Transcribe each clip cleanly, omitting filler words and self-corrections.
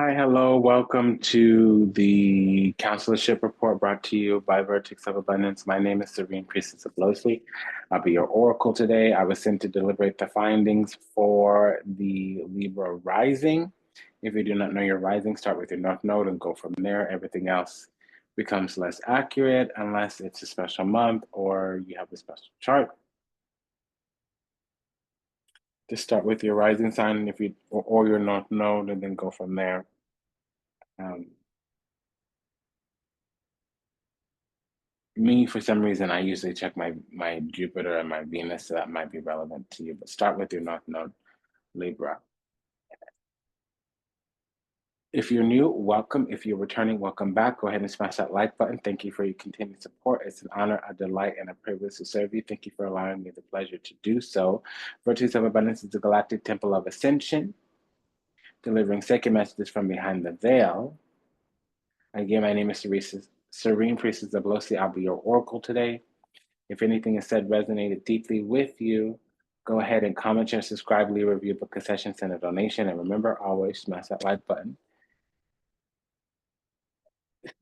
Hi, hello. Welcome to the Consularship Report brought to you by Vertex of Abundance. My name is Serene Priestess Abossi. I'll be your oracle today. I was sent to deliberate the findings for the Libra rising. If you do not know your rising, start with your North Node and go from there. Everything else becomes less accurate unless it's a special month or you have a special chart. Just start with your rising sign if you or your North Node and then go from there. Me, for some reason, I usually check my Jupiter and my Venus, so that might be relevant to you. But start with your North Node, Libra. If you're new, welcome. If you're returning, welcome back. Go ahead and smash that like button. Thank you for your continued support. It's an honor, a delight, and a privilege to serve you. Thank you for allowing me the pleasure to do so. Virtues of Abundance is the Galactic Temple of Ascension, delivering sacred messages from behind the veil. Again, my name is Serene Priestess Abossi. I'll be your oracle today. If anything is said resonated deeply with you, go ahead and comment, share, subscribe, leave a review, book a session, send a donation, and remember, always smash that like button.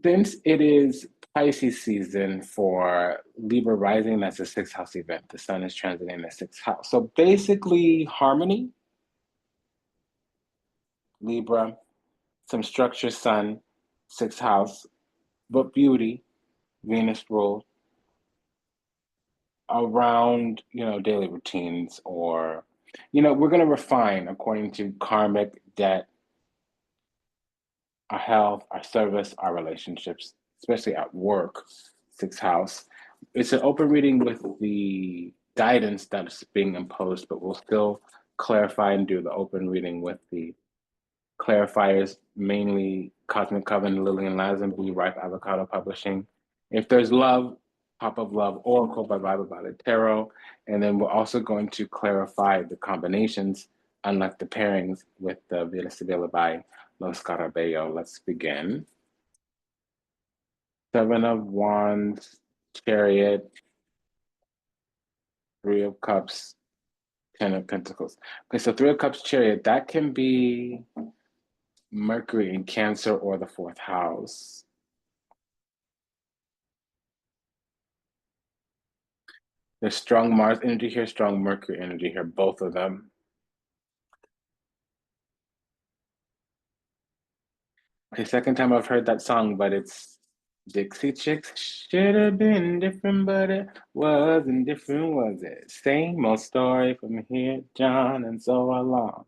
Since it is Pisces season for Libra rising, that's a sixth house event. The sun is transiting the sixth house. So basically, harmony, Libra, some structure, sun, sixth house, but beauty, Venus ruled, around daily routines or we're going to refine according to karmic debt, our health, our service, our relationships, especially at work. Sixth house, it's an open reading with the guidance that's being imposed, but we'll still clarify and do the open reading with the clarifiers, mainly Cosmic Coven, Lillian Lazenby, Ripe Avocado Publishing. If there's love, Pop of Love, Oracle by Bible Valley Tarot. And then we're also going to clarify the combinations, unlike the pairings, with the Villa Sibila by Los Carabello. Let's begin. Seven of Wands, Chariot, Three of Cups, Ten of Pentacles. Okay, so Three of Cups, Chariot, that can be Mercury in Cancer or the fourth house. There's strong Mars energy here, strong Mercury energy here, both of them. Okay, second time I've heard that song, but it's Dixie Chicks. Should have been different, but it wasn't different, was it? Same old story from here, John, and so along.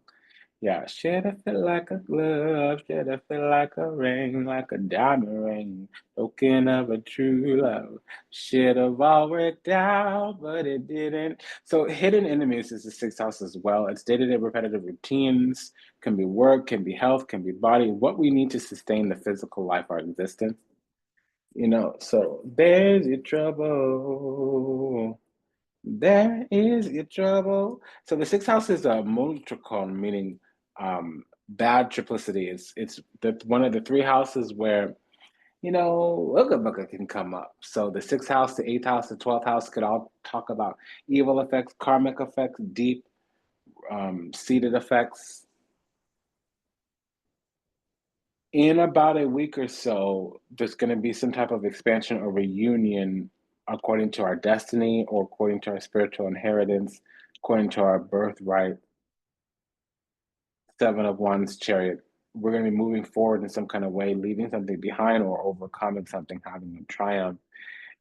Yeah, should have felt like a glove, should have felt like a ring, like a diamond ring, token of a true love. Should have all worked out, but it didn't. So hidden enemies is the sixth house as well. It's day-to-day repetitive routines, can be work, can be health, can be body, what we need to sustain the physical life, our existence. So there's your trouble. There is your trouble. So the sixth house is a monotricon, meaning bad triplicity. It's one of the three houses where Ooga Booga can come up. So the sixth house, the eighth house, the 12th house could all talk about evil effects, karmic effects, deep seated effects. In about a week or so, there's going to be some type of expansion or reunion according to our destiny or according to our spiritual inheritance, according to our birthright. Seven of Wands, Chariot. We're going to be moving forward in some kind of way, leaving something behind or overcoming something, having a triumph.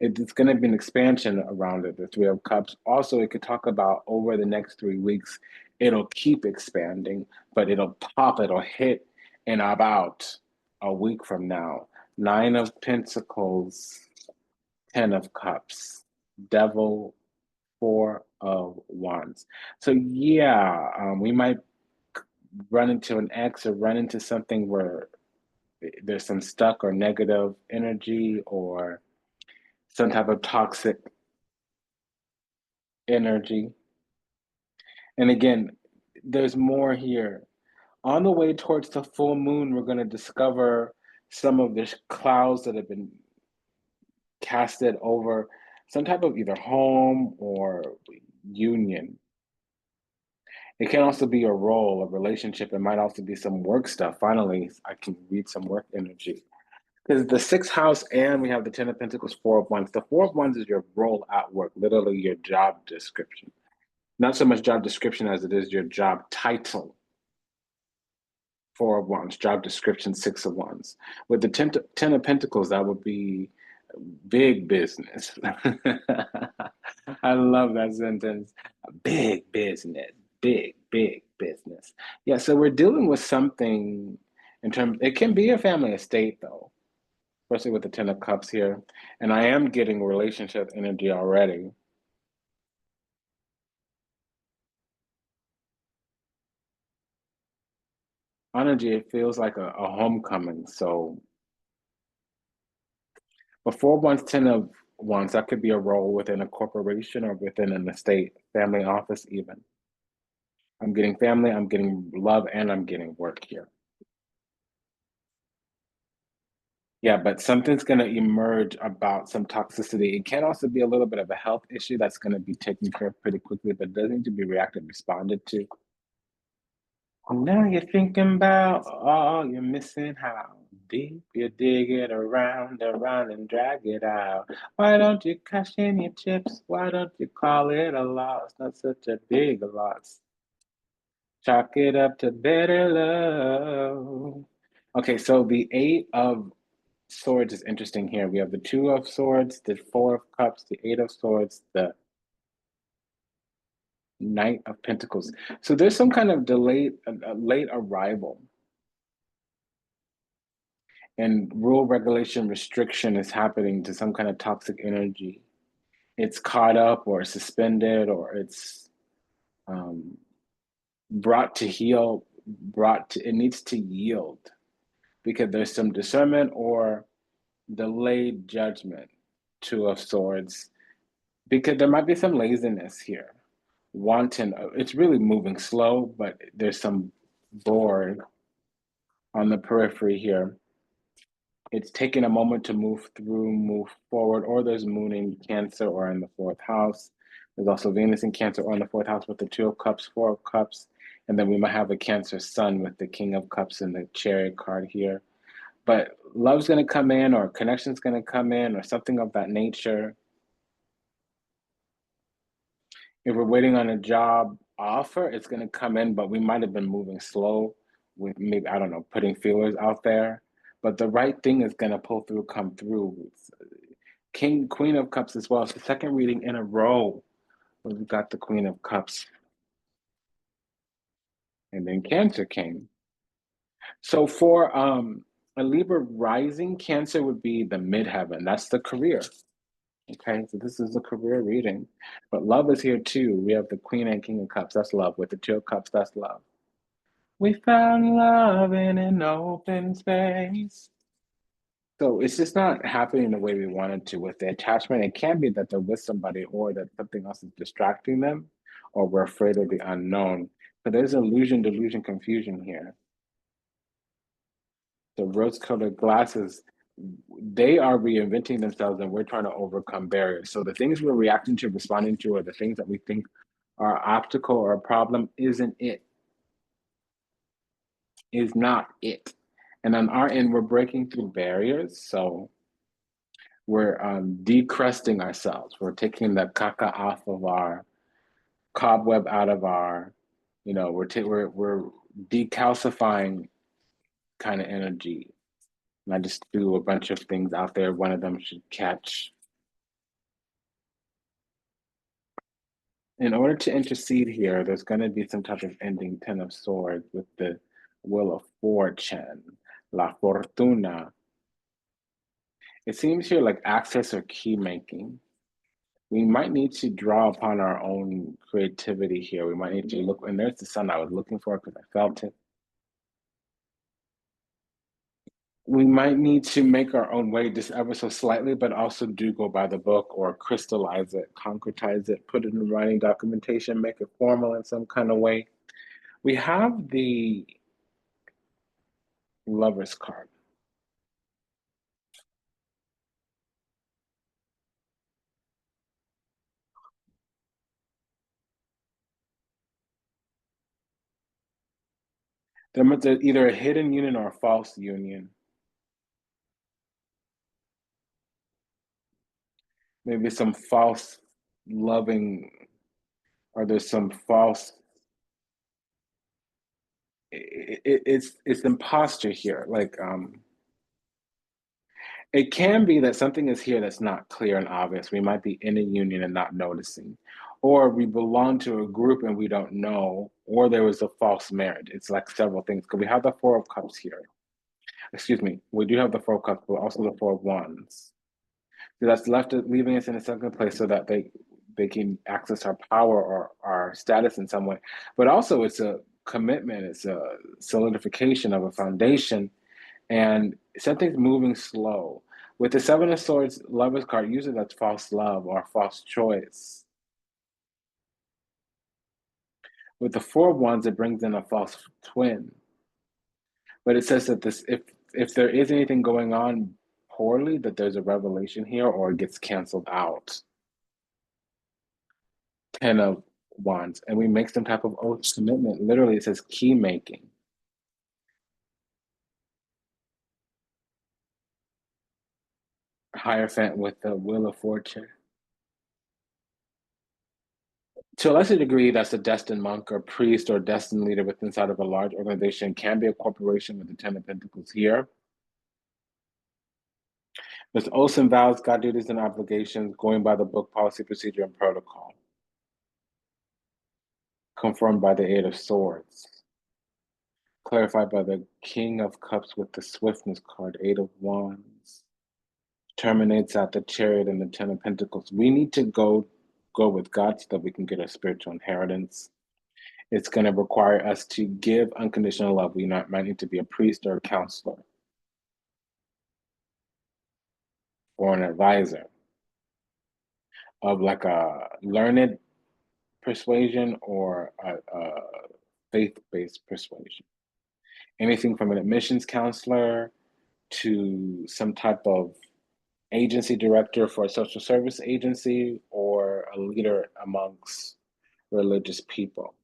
It's going to be an expansion around it, the Three of Cups. Also, it could talk about over the next 3 weeks, it'll keep expanding, but it'll hit in about a week from now. Nine of Pentacles, Ten of Cups, Devil, Four of Wands. So yeah, we might run into an ex or run into something where there's some stuck or negative energy or some type of toxic energy. And again, there's more here. On the way towards the full moon, we're going to discover some of the clouds that have been casted over some type of either home or union. It can also be a role, a relationship. It might also be some work stuff. Finally, I can read some work energy. Because the sixth house and we have the Ten of Pentacles, Four of Wands. The Four of Wands is your role at work, literally your job description. Not so much job description as it is your job title. Four of Wands, job description, Six of Wands. With the Ten of Pentacles, that would be big business. I love that sentence. Big business, big business. Yeah, so we're dealing with something in terms, it can be a family estate though, especially with the Ten of Cups here. And I am getting relationship energy already. Energy, it feels like a homecoming. So before one's 10 of wands, that could be a role within a corporation or within an estate, family office even. I'm getting family, I'm getting love, and I'm getting work here. Yeah, but something's going to emerge about some toxicity. It can also be a little bit of a health issue that's going to be taken care of pretty quickly, but doesn't need to be reacted, responded to. And now you're thinking about all you're missing, how deep you dig it around and drag it out. Why don't you cash in your chips? Why don't you call it a loss? Not such a big loss. Chalk it up to better love. Okay, so the Eight of Swords is interesting here. We have the Two of Swords, the Four of Cups, the Eight of Swords, the Knight of Pentacles. So there's some kind of delayed, late arrival, and rule, regulation, restriction is happening to some kind of toxic energy. It's caught up or suspended or it's um, brought to heal, it needs to yield because there's some discernment or delayed judgment. Two of Swords, because there might be some laziness here. Wanton, it's really moving slow, but there's some bored on the periphery here. It's taking a moment to move through, move forward, or there's moon in Cancer or in the fourth house. There's also Venus in Cancer or in the fourth house with the Two of Cups, Four of Cups, and then we might have a Cancer Sun with the King of Cups and the Chariot card here. But love's going to come in, or connection's going to come in, or something of that nature. If we're waiting on a job offer, it's going to come in, but we might have been moving slow with maybe, I don't know, putting feelers out there. But the right thing is going to pull through, come through. Queen of Cups as well. It's the second reading in a row where we got the Queen of Cups. And then Cancer came. So for a Libra rising, Cancer would be the midheaven. That's the career. Okay, so this is a career reading. But love is here too. We have the Queen and King of Cups. That's love. With the Two of Cups, that's love. We found love in an open space. So it's just not happening the way we wanted to with the attachment. It can be that they're with somebody or that something else is distracting them or we're afraid of the unknown. So there's illusion, delusion, confusion here. The rose-colored glasses, they are reinventing themselves and we're trying to overcome barriers. So the things we're reacting to, responding to, or the things that we think are obstacle or a problem isn't it, is not it. And on our end, we're breaking through barriers. So we're decrusting ourselves. We're taking the caca off of our cobweb out of our, we're decalcifying kind of energy. And I just threw a bunch of things out there. One of them should catch. In order to intercede here, there's going to be some type of ending Ten of Swords with the Wheel of Fortune, La Fortuna. It seems here like access or key making. We might need to draw upon our own creativity here. We might need to look, and there's the sun I was looking for because I felt it. We might need to make our own way just ever so slightly, but also do go by the book or crystallize it, concretize it, put it in writing documentation, make it formal in some kind of way. We have the Lover's card. There's either a hidden union or a false union. Maybe some false loving, or there's some false. It's imposter here. Like it can be that something is here that's not clear and obvious. We might be in a union and not noticing, or we belong to a group and we don't know, or there was a false marriage. It's like several things. Because we have the Four of Cups here. Excuse me. We do have the Four of Cups, but also the Four of Wands. So that's leaving us in a second place so that they can access our power or our status in some way. But also, it's a commitment. It's a solidification of a foundation, and something's moving slow. With the Seven of Swords Lovers card, usually that's false love or false choice. With the Four of Wands, it brings in a false twin. But it says that this, if there is anything going on poorly, that there's a revelation here or it gets canceled out. Ten of Wands, and we make some type of oath commitment. Literally, it says key making. Hierophant with the Wheel of Fortune. To a lesser degree, that's a destined monk or priest or destined leader within inside of a large organization. Can be a corporation with the Ten of Pentacles here. There's oaths and vows, God duties and obligations, going by the book, policy, procedure, and protocol. Confirmed by the Eight of Swords. Clarified by the King of Cups with the Swiftness card, Eight of Wands. Terminates at the Chariot and the Ten of Pentacles. We need to go with God so that we can get a spiritual inheritance. It's going to require us to give unconditional love. We might need to be a priest or a counselor or an advisor of like a learned persuasion or a faith-based persuasion. Anything from an admissions counselor to some type of agency director for a social service agency or a leader amongst religious people.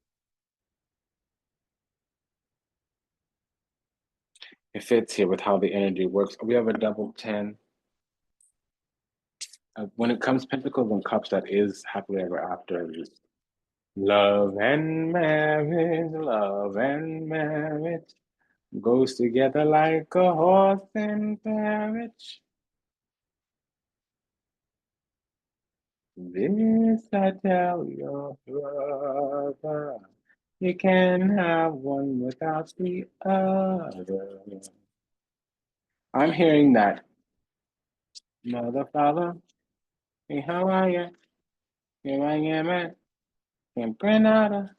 It fits here with how the energy works. We have a double 10. When it comes Pentacles and Cups, that is happily ever after. Just love and marriage goes together like a horse and carriage. This I tell your brother, you can't have one without the other. I'm hearing that, mother, father, hey, how are you? Here I am at Granada.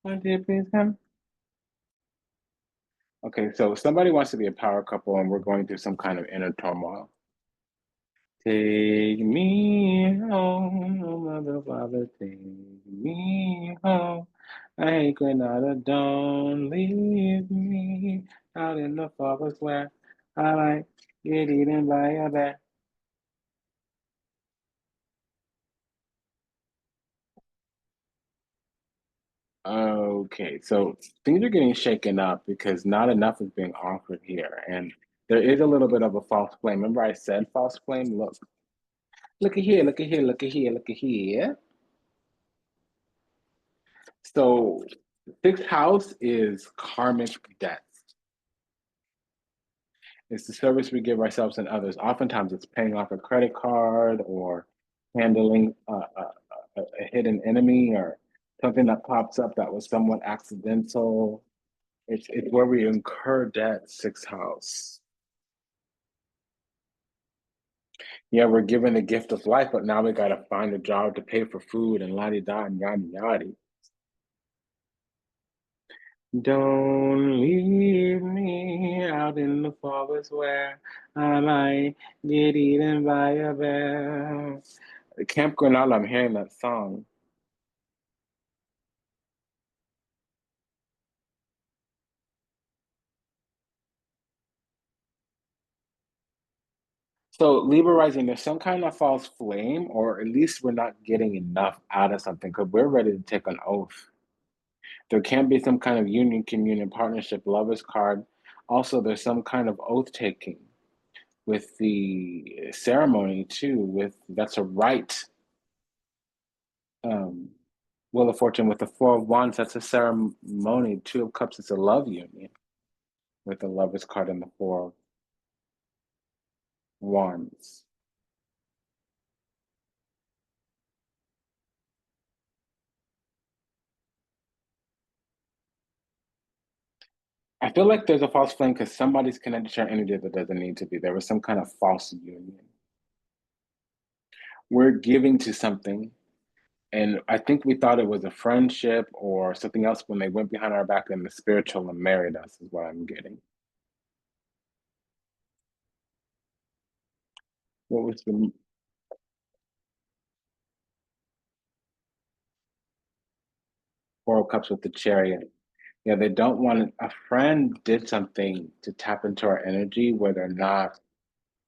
What did please come? Okay, so somebody wants to be a power couple and we're going through some kind of inner turmoil. Take me home, oh mother, father, take me home. I hate Granada, don't leave me out in the forest where I like get eaten by a bear. Okay, so things are getting shaken up because not enough is being offered here, and there is a little bit of a false flame. Remember, I said false flame? Look at here, look at here, look at here, look at here. So, sixth house is karmic debts. It's the service we give ourselves and others. Oftentimes, it's paying off a credit card or handling a hidden enemy or something that pops up that was somewhat accidental. It's where we incur debt, sixth house. Yeah, we're given the gift of life, but now we got to find a job to pay for food and la di da and yada yada. Don't leave me out in the forest where I might get eaten by a bear. Camp Granada, I'm hearing that song. So Libra rising, there's some kind of false flame, or at least we're not getting enough out of something because we're ready to take an oath. There can be some kind of union, communion, partnership, lovers card. Also, there's some kind of oath taking with the ceremony too. With that's a rite. Um, Wheel of Fortune with the Four of Wands, that's a ceremony. Two of Cups is a love union with the lovers card and the Four of Wands. I feel like there's a false flame because somebody's connected to our energy that doesn't need to be. There was some kind of false union. We're giving to something, and I think we thought it was a friendship or something else when they went behind our back and the spiritual and married us, is what I'm getting. What was the Four of Cups with the Chariot? Yeah, they don't want it. A friend did something to tap into our energy where they're not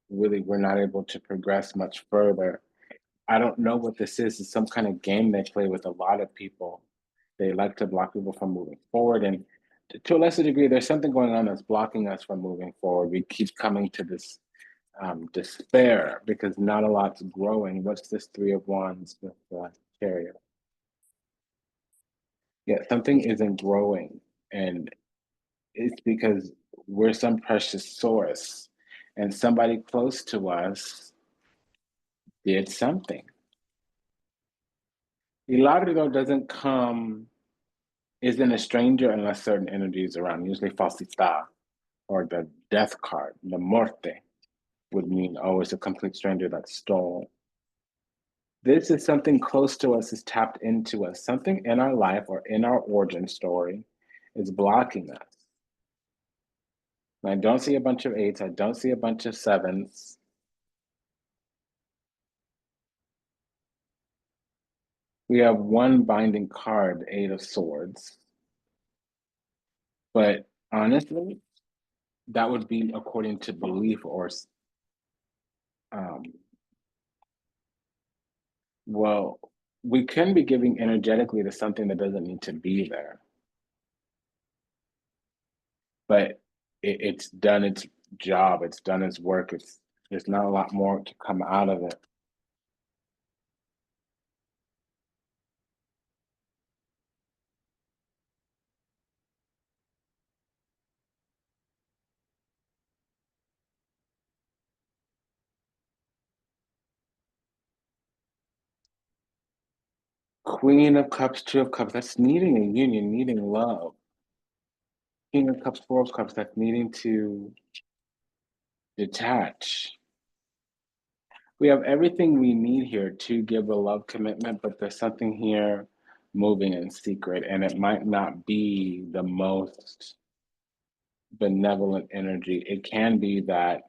really, we're not able to progress much further. I don't know what this is. It's some kind of game they play with a lot of people. They like to block people from moving forward. And to a lesser degree, there's something going on that's blocking us from moving forward. We keep coming to this despair because not a lot's growing. What's this Three of Wands with Chariot? Yeah, something isn't growing. And it's because we're some precious source. And somebody close to us did something. Hilario doesn't come, isn't a stranger unless certain energy is around, usually falsita or the death card, the muerte, would mean, oh, it's a complete stranger that stole. This is something close to us, is tapped into us. Something in our life or in our origin story is blocking us. And I don't see a bunch of eights. I don't see a bunch of sevens. We have one binding card, Eight of Swords. But honestly, that would be according to belief or, um, well, we can be giving energetically to something that doesn't need to be there. But it's done its job, it's done its work. There's not a lot more to come out of it. Queen of Cups, Two of Cups, that's needing a union, needing love. King of Cups, Four of Cups, that's needing to detach. We have everything we need here to give a love commitment, but there's something here moving in secret, and it might not be the most benevolent energy. It can be that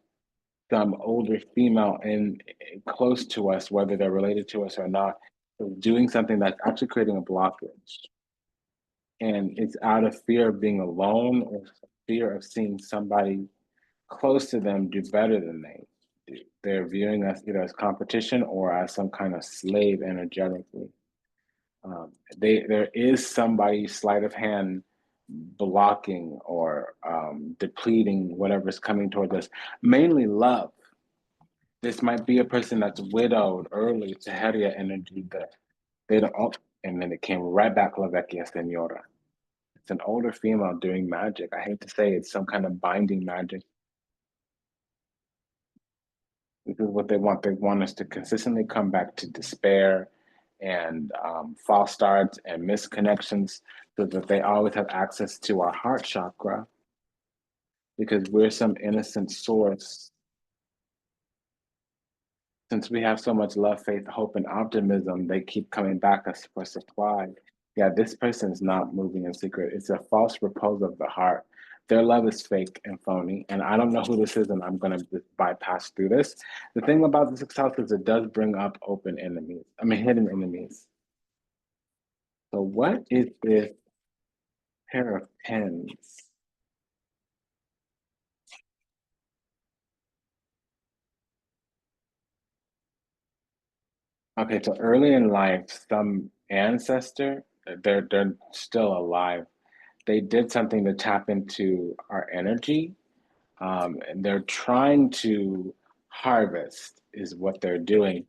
some older female in close to us, whether they're related to us or not, is doing something that's actually creating a blockage. And it's out of fear of being alone or fear of seeing somebody close to them do better than they do. They're viewing us either as competition or as some kind of slave energetically. There is somebody sleight of hand blocking or depleting whatever's coming towards us, mainly love. This might be a person that's widowed early, Teheria energy that they don't, oh, and then it came right back, La Vecchia Senora. It's an older female doing magic. I hate to say it's some kind of binding magic. This is what they want. They want us to consistently come back to despair and false starts and misconnections so that they always have access to our heart chakra because we're some innocent source. Since we have so much love, faith, hope, and optimism, they keep coming back us for supply. Yeah, this person is not moving in secret. It's a false repose of the heart. Their love is fake and phony. And I don't know who this is, and I'm going to just bypass through this. The thing about the sixth house is it does bring up open enemies, I mean, hidden enemies. So, what is this pair of pens? Okay, so early in life, some ancestor they're still alive. They did something to tap into our energy, and they're trying to harvest is what they're doing.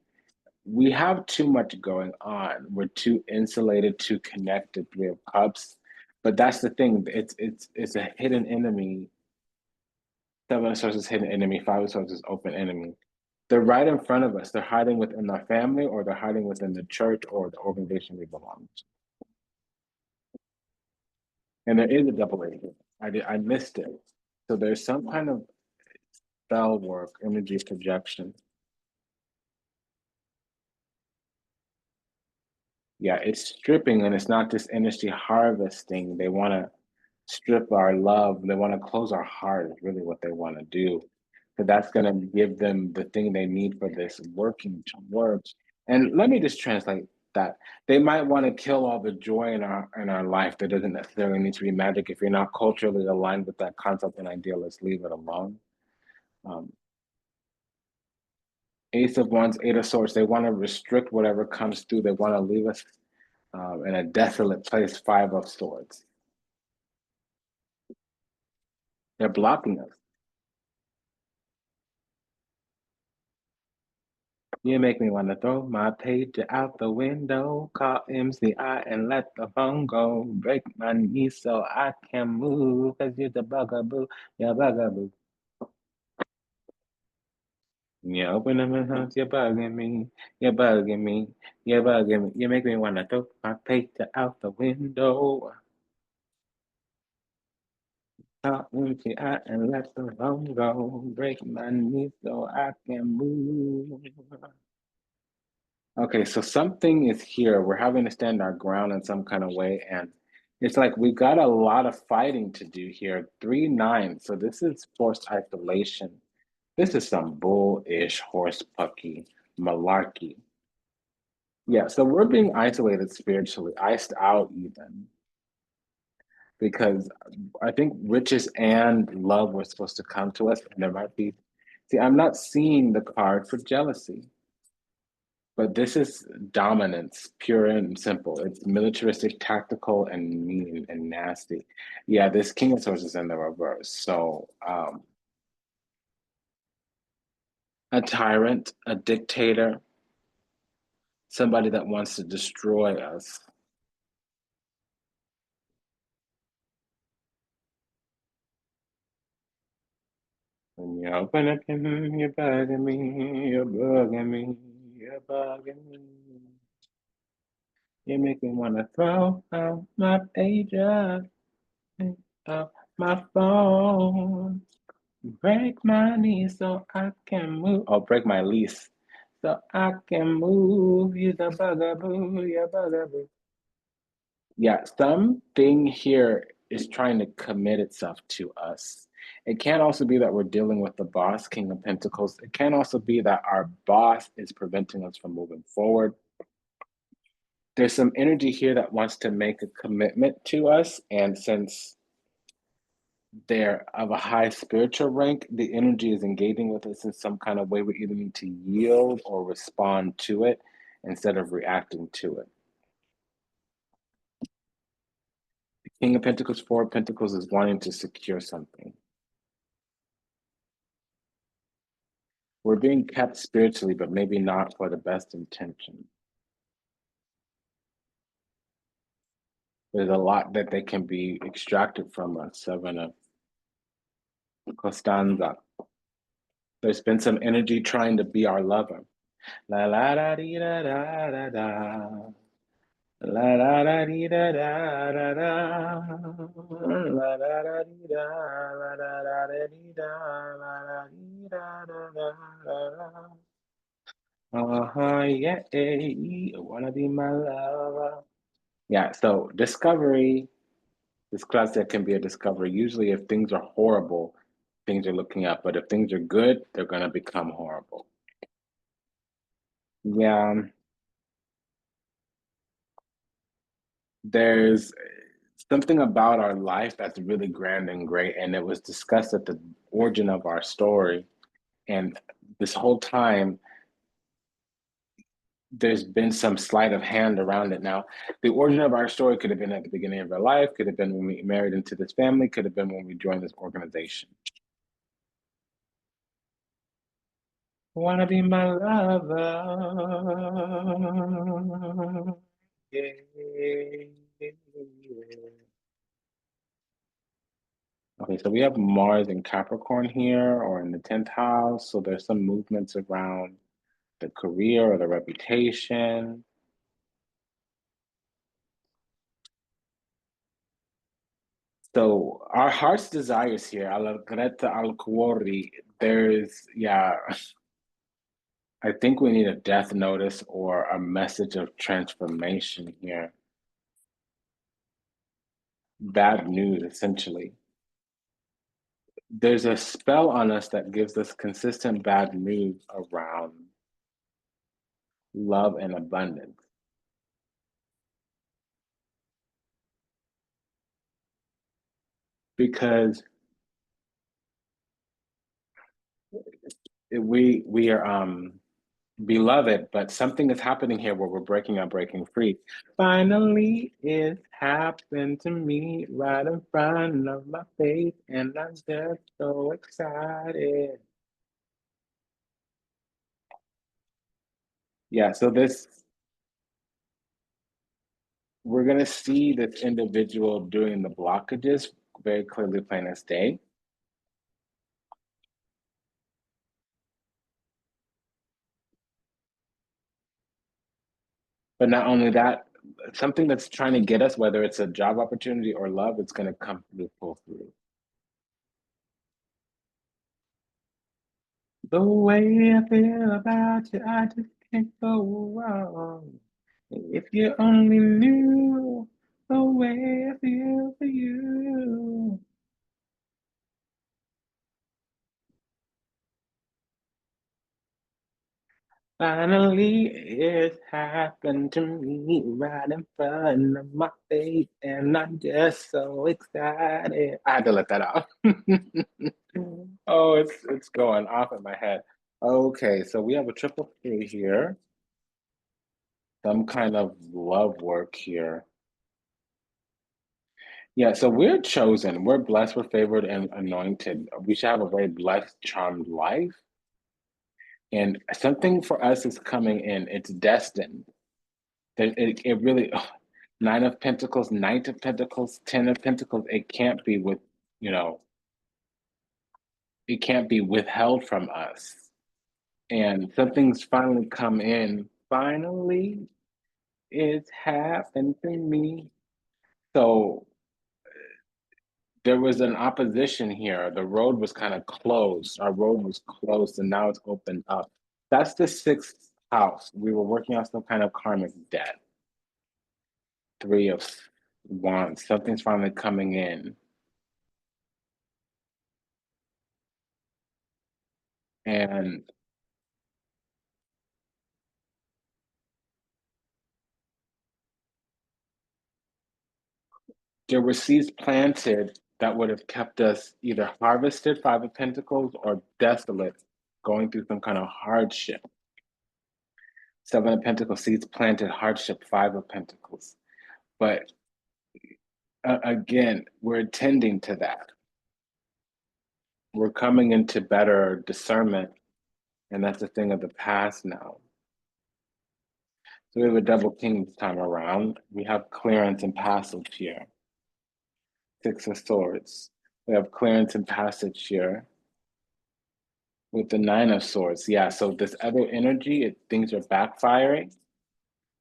We have too much going on. We're too insulated, too connected. We have cups, but that's the thing. It's a hidden enemy. Seven of Swords is hidden enemy. Five of Swords is open enemy. They're right in front of us. They're hiding within our family, or they're hiding within the church or the organization we belong to. And there is a double agent. I missed it. So there's some kind of spell work, energy projection. Yeah, it's stripping, and it's not just energy harvesting. They want to strip our love. They want to close our heart, is really what they want to do. So that's going to give them the thing they need for this working to work. And let me just translate that. They might want to kill all the joy in our life that doesn't necessarily need to be magic. If you're not culturally aligned with that concept and idea, let's leave it alone. Um, Ace of Wands, Eight of Swords, they want to restrict whatever comes through. They want to leave us in a desolate place, Five of Swords. They're blocking us. You make me want to throw my page out the window, call MCI and let the phone go, break my knees so I can move, cause you're the bugaboo, you're bugaboo. You open up my house, you're bugging me, you're bugging me, you're bugging me. You make me want to throw my page out the window, call MCI and let the phone go, break my knees so I can move. Okay, so something is here. We're having to stand our ground in some kind of way. And it's like we got a lot of fighting to do here. 3-9. So this is forced isolation. This is some bullish horse pucky malarkey. Yeah, so we're being isolated spiritually, iced out even, because I think riches and love were supposed to come to us, and there might be. See, I'm not seeing the card for jealousy. But this is dominance, pure and simple. It's militaristic, tactical, and mean and nasty. Yeah, this King of Swords is in the reverse. So, a tyrant, a dictator, somebody that wants to destroy us. When you open up, you're bugging me, you're bugging me, you're bugging me. You make me want to throw out my pager, out my phone. Break my knees so I can move. Oh, break my lease so I can move. You the bugaboo, you bugaboo. Yeah, something here is trying to commit itself to us. It can also be that we're dealing with the boss, King of Pentacles. It can also be that our boss is preventing us from moving forward. There's some energy here that wants to make a commitment to us. And since they're of a high spiritual rank, the energy is engaging with us in some kind of way. We either need to yield or respond to it instead of reacting to it. The King of Pentacles, Four of Pentacles is wanting to secure something. We're being kept spiritually, but maybe not for the best intention. There's a lot that they can be extracted from us. Seven of Costanza. There's been some energy trying to be our lover. La la da dee da da da da. La da da dee da da da da. La da da dee da. La da da da dee da. La da dee da da da da. Yeah, I wanna be my lover. Yeah, so discovery. This class that can be a discovery. Usually, if things are horrible, things are looking up. But if things are good, they're gonna become horrible. Yeah, there's something about our life that's really grand and great, and it was discussed at the origin of our story. And this whole time, there's been some sleight of hand around it. Now, the origin of our story could have been at the beginning of our life, could have been when we married into this family, could have been when we joined this organization. Wanna be my lover? Yeah. Okay, so we have Mars in Capricorn here or in the 10th house. So there's some movements around the career or the reputation. So our heart's desires here, alla greta al cuore, there's, yeah, I think we need a death notice or a message of transformation here. Bad news, essentially. There's a spell on us that gives us consistent bad news around love and abundance. Because we are beloved, but something is happening here where we're breaking up, breaking free. Finally, it happened to me right in front of my face, and I'm just so excited. Yeah, so this we're gonna see this individual doing the blockages very clearly plain as day. But not only that, something that's trying to get us, whether it's a job opportunity or love, it's gonna come through, pull through. The way I feel about you, I just can't go wrong. If you only knew the way I feel for you. Finally, it happened to me right in front of my face, and I'm just so excited. I had to let that out. Oh, it's going off in my head. Okay, so we have a triple three here. Some kind of love work here. Yeah, so we're chosen. We're blessed, we're favored, and anointed. We should have a very blessed, charmed life. And something for us is coming in. It's destined. It really, ugh, Nine of Pentacles, Knight of Pentacles, Ten of Pentacles, it can't be you know, it can't be withheld from us. And something's finally come in. Finally, it's happened to me. So there was an opposition here. The road was kind of closed. Our road was closed, and now it's opened up. That's the sixth house. We were working on some kind of karmic debt. Three of Wands. Something's finally coming in. And there were seeds planted that would have kept us either harvested, Five of Pentacles, or desolate, going through some kind of hardship. Seven of Pentacles, seeds planted, hardship, Five of Pentacles. But again, we're attending to that. We're coming into better discernment, and that's a thing of the past now. So we have a double king this time around. We have clearance and passage here. Six of Swords. We have clearance and passage here with the Nine of Swords. Yeah, so this other energy, things are backfiring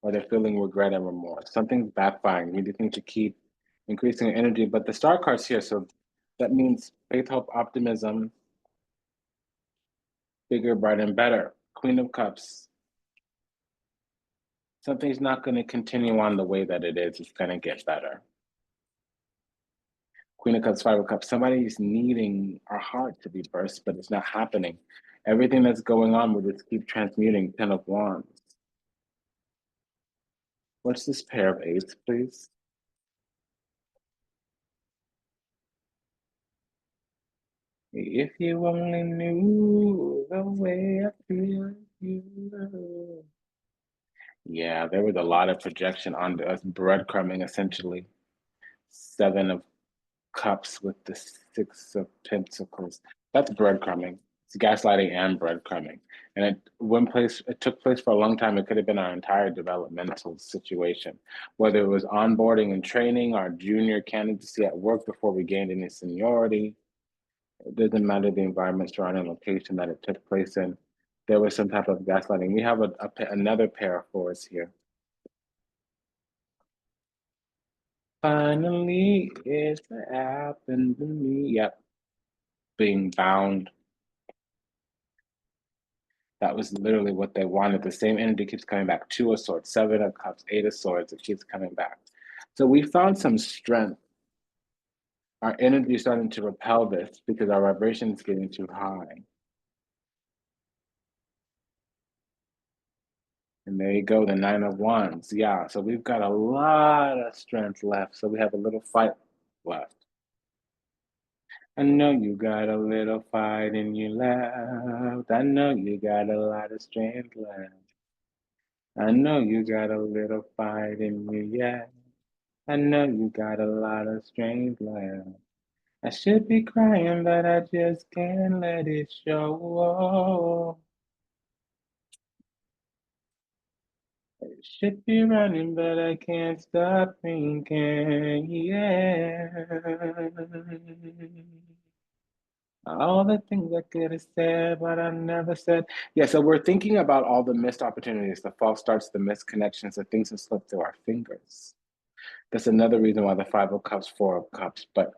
or they're feeling regret and remorse. Something's backfiring. You just need to keep increasing your energy. But the star card's here, so that means faith, hope, optimism, bigger, brighter, and better. Queen of Cups. Something's not going to continue on the way that it is. It's going to get better. Queen of Cups, Five of Cups. Somebody's needing our heart to be burst, but it's not happening. Everything that's going on will just keep transmuting. Ten of Wands. What's this pair of eights, please? If you only knew the way I feel you. Yeah, there was a lot of projection onto us, breadcrumbing essentially. Seven of Cups with the Six of Pentacles. That's breadcrumbing. It's gaslighting and breadcrumbing. And it took place for a long time. It could have been our entire developmental situation, whether it was onboarding and training, our junior candidacy at work before we gained any seniority. It doesn't matter the environment surrounding location that it took place in. There was some type of gaslighting. We have another pair of fours here. Finally, it's happened to me. Yep, being bound. That was literally what they wanted. The same energy keeps coming back. Two of Swords, Seven of Cups, Eight of Swords. It keeps coming back. So we found some strength. Our energy is starting to repel this because our vibration is getting too high. And there you go, the Nine of Wands. Yeah, so we've got a lot of strength left. So we have a little fight left. I know you got a little fight in you left. I know you got a lot of strength left. I know you got a little fight in you, yeah. I know you got a lot of strength left. I should be crying, but I just can't let it show. I should be running, but I can't stop thinking, yeah. All the things I could have said, but I never said. Yeah, so we're thinking about all the missed opportunities, the false starts, the missed connections, the things that slip through our fingers. That's another reason why the Five of Cups, Four of Cups. But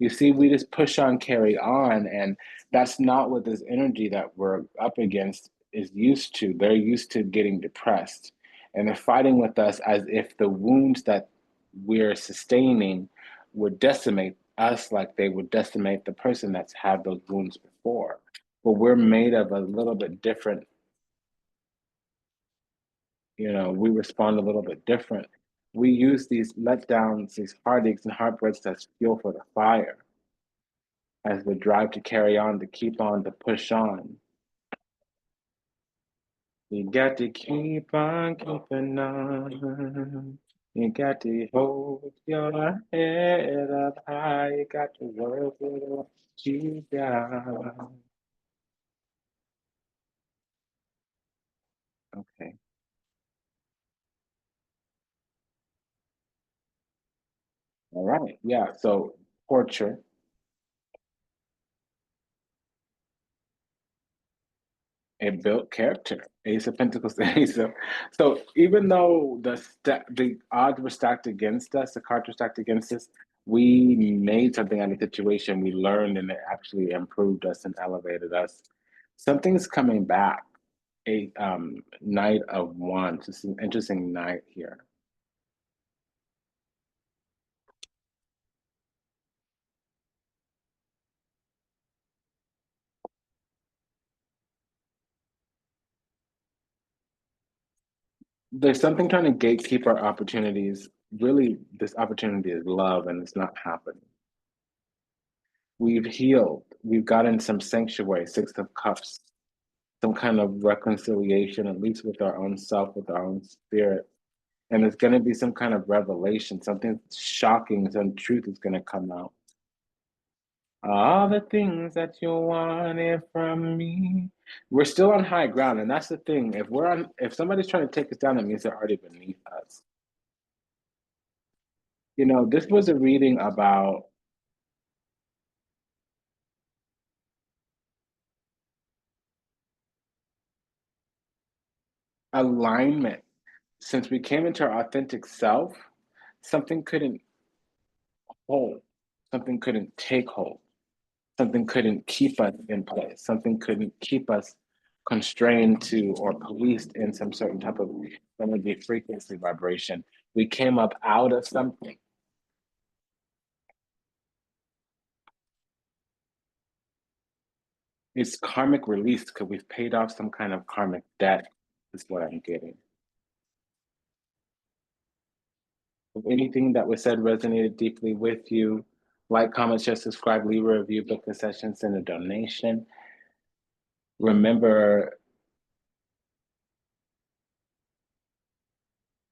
you see, we just push on, carry on, and that's not what this energy that we're up against is used to. They're used to getting depressed, and they're fighting with us as if the wounds that we're sustaining would decimate us like they would decimate the person that's had those wounds before. But we're made of a little bit different, we respond a little bit different. We use these letdowns, these heartaches and heartbreaks as fuel for the fire, as the drive to carry on, to keep on, to push on. You got to keep on keeping on. You got to hold your head up high. You got to work with what you got. Okay. All right. Yeah. So torture. It built character. Ace of Pentacles, Ace of. So even though the odds were stacked against us, the cards were stacked against us, we made something out of the situation. We learned, and it actually improved us and elevated us. Something's coming back. A Knight of Wands. It's an interesting night here. There's something trying to gatekeep our opportunities. Really, this opportunity is love, and it's not happening. We've healed. We've gotten some sanctuary, Six of Cups, some kind of reconciliation, at least with our own self, with our own spirit. And there's going to be some kind of revelation, something shocking, some truth is going to come out. All the things that you wanted from me. We're still on high ground, and that's the thing. If somebody's trying to take us down, it means they're already beneath us. This was a reading about alignment. Since we came into our authentic self, something couldn't hold, something couldn't take hold, something couldn't keep us in place, something couldn't keep us constrained to or policed in some certain type of energy, frequency, vibration. We came up out of something. It's karmic release because we've paid off some kind of karmic debt, is what I'm getting. If anything that was said resonated deeply with you, like, comment, share, subscribe, leave a review, book a session, send a donation. Remember,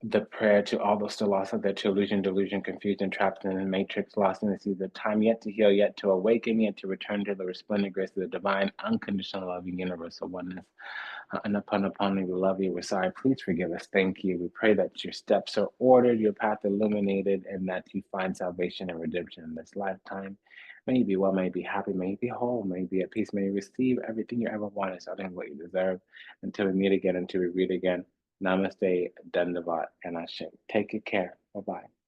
The prayer to all those still lost of their to illusion, delusion, confusion, trapped in the matrix, lost in the seas of time, yet to heal, yet to awaken, yet to return to the resplendent grace of the divine, unconditional, loving, universal oneness. And upon we love you. We're sorry. Please forgive us. Thank you. We pray that your steps are ordered, your path illuminated, and that you find salvation and redemption in this lifetime. May you be well, may you be happy, may you be whole, may you be at peace, may you receive everything you ever wanted, starting with what you deserve. Until we meet again, until we read again. Namaste, Dandavat, and Ashe. Take good care. Bye-bye.